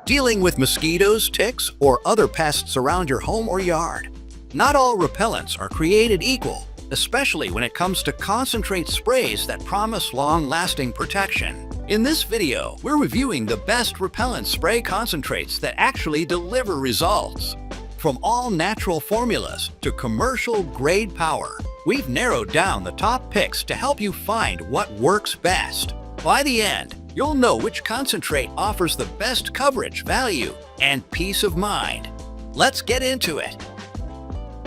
Dealing with mosquitoes, ticks, or other pests around your home or yard. Not all repellents are created equal, especially when it comes to concentrate sprays that promise long-lasting protection. In this video, we're reviewing the best repellent spray concentrates that actually deliver results. From all natural formulas to commercial-grade power, we've narrowed down the top picks to help you find what works best. By the end, you'll know which concentrate offers the best coverage, value, and peace of mind. Let's get into it.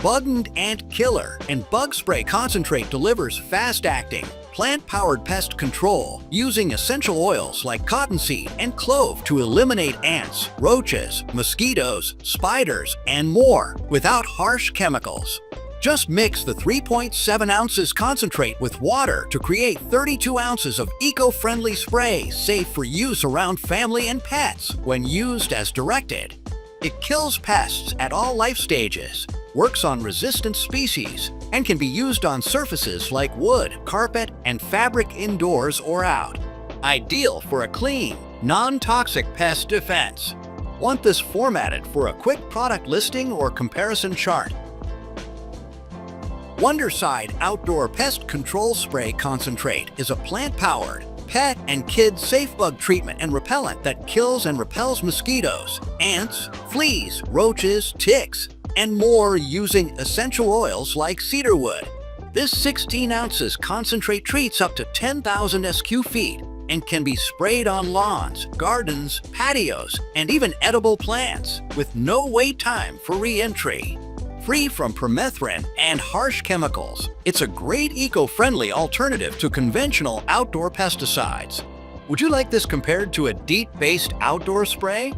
Bug and Ant Killer and Bug Spray Concentrate delivers fast-acting, plant-powered pest control using essential oils like cottonseed and clove to eliminate ants, roaches, mosquitoes, spiders, and more without harsh chemicals. Just mix the 3.7 ounces concentrate with water to create 32 ounces of eco-friendly spray safe for use around family and pets when used as directed. It kills pests at all life stages, works on resistant species, and can be used on surfaces like wood, carpet, and fabric indoors or out. Ideal for a clean, non-toxic pest defense. Want this formatted for a quick product listing or comparison chart? Wondercide Outdoor Pest Control Spray Concentrate is a plant-powered, pet and kid-safe bug treatment and repellent that kills and repels mosquitoes, ants, fleas, roaches, ticks, and more using essential oils like cedarwood. This 16 ounces concentrate treats up to 10,000 sq feet and can be sprayed on lawns, gardens, patios, and even edible plants with no wait time for re-entry. Free from permethrin and harsh chemicals, it's a great eco-friendly alternative to conventional outdoor pesticides. Would you like this compared to a DEET-based outdoor spray?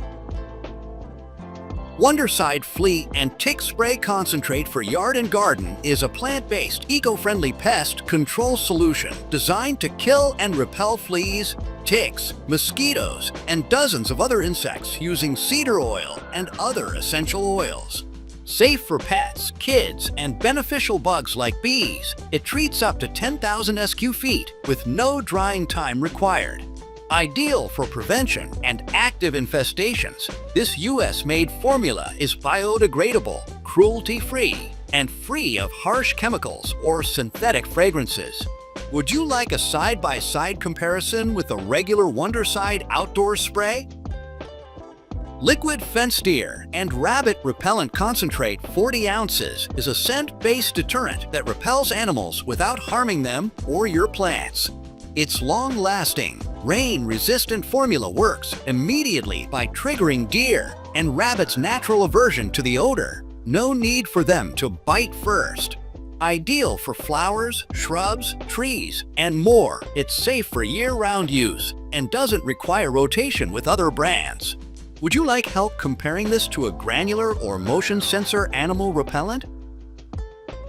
Wondercide Flea and Tick Spray Concentrate for Yard and Garden is a plant-based, eco-friendly pest control solution designed to kill and repel fleas, ticks, mosquitoes, and dozens of other insects using cedar oil and other essential oils. Safe for pets, kids, and beneficial bugs like bees, it treats up to 10,000 sq feet with no drying time required. Ideal for prevention and active infestations, this US-made formula is biodegradable, cruelty-free, and free of harsh chemicals or synthetic fragrances. Would you like a side-by-side comparison with a regular Wondercide outdoor spray? Liquid Fence Deer and Rabbit Repellent Concentrate 40 ounces is a scent-based deterrent that repels animals without harming them or your plants. Its long-lasting, rain-resistant formula works immediately by triggering deer and rabbits' natural aversion to the odor. No need for them to bite first. Ideal for flowers, shrubs, trees, and more. It's safe for year-round use and doesn't require rotation with other brands. Would you like help comparing this to a granular or motion sensor animal repellent?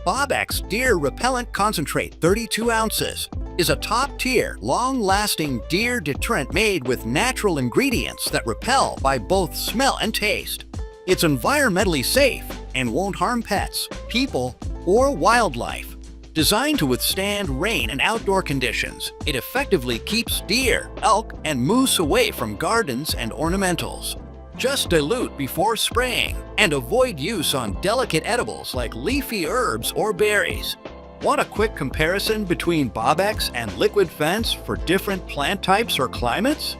Bobx Deer Repellent Concentrate 32 ounces is a top-tier, long-lasting deer deterrent made with natural ingredients that repel by both smell and taste. It's environmentally safe and won't harm pets, people, or wildlife. Designed to withstand rain and outdoor conditions, it effectively keeps deer, elk, and moose away from gardens and ornamentals. Just dilute before spraying and avoid use on delicate edibles like leafy herbs or berries. Want a quick comparison between Bobx and Liquid Fence for different plant types or climates?